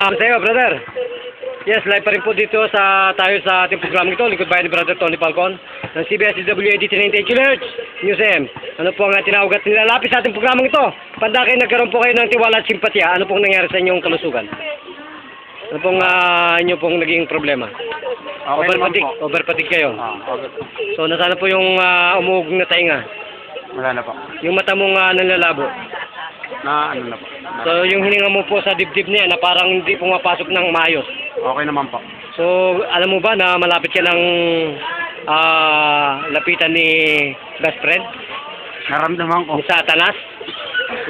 Sa'yo, brother. Yes, live pa rin po dito tayo sa ating program ito, lingkod bayan ni Brother Tony Falcon ng CBS-CWAD 98 kHz News AM. Ano po ang tinawag at nilalapis sa ating programang ito? Pandaki nagkaroon po kayo ng tiwala at simpatya. Ano pong nangyari sa inyong kalusugan? Ano pong inyo pong naging problema? Okay Overfatigue kayo. Okay. So, nasaan po yung umuugong na tainga? Wala na po. Yung mata mong nanlalabo? Ano na po. So, yung hininga mo po sa dibdib niya na parang hindi pumapasok ng maayos. Okay naman po. So, alam mo ba na malapit ka ng lapitan ni best friend? Naramdaman ko. Ni Satanas?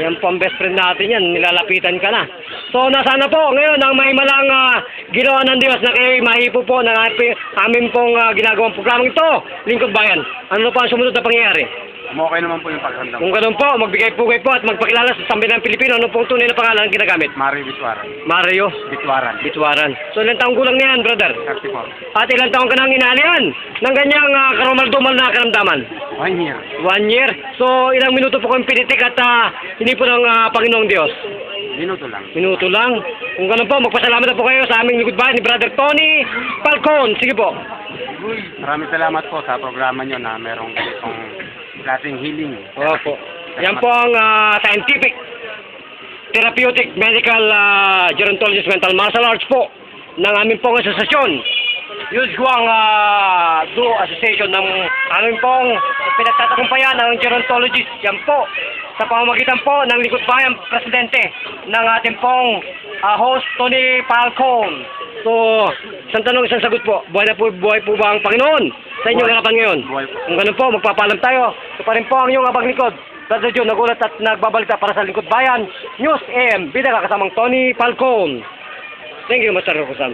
Yan po ang best friend natin yan, nilalapitan ka na. So, nasana po ngayon ang may malang ginawa ng Diyos na kayo mahipo po ng amin pong ginagawang programang ito, Lingkod Bayan. Ano pa ang sumunod na pangyayari? Okay naman po yung pagkandam. Kung ganun po, magbigay-pugay po at magpakilala sa sambayanang Pilipino, ano pong tunay na pangalan ang ginagamit? Mario Bitwaran. Mario Bitwaran. So, ilang taong gulang niyan, brother? 34. At ilang taong ka nang inalian ng ganyang karumal-dumal na karamdaman? 1 year. 1 year. So, ilang minuto po kayong pinitik at hindi po ng Panginoong Diyos? Minuto lang. Minuto lang. Kung ganun po, magpasalamat na po kayo sa aming lingkod bayan ni Brother Tony Falcon. Sige po. Maraming salamat po sa programa nyo na merong ganitong klaseng healing. Opo. Yan po ang scientific, therapeutic, medical, gerontologist, mental martial arts po ng aming pong asosasyon. Yuzhuang Duo Association ng aming pong pinagtatakumpayan ng gerontologist. Yan po. Sa pamamagitan po ng Lingkod Bayan Presidente ng ating pong host Tony Falcon. So, isang tanong, isang sagot po. Buhay po ba ang Panginoon sa inyong harapan ngayon? Buhay po. Kung ganun po, magpapaalam tayo. Ito pa rin po ang iyong abaglingkod. Brother Joe, nagulat at nagbabalita para sa Lingkod Bayan News AM. Bilang kasamang Tony Falcon. Thank you, Master Rokusan.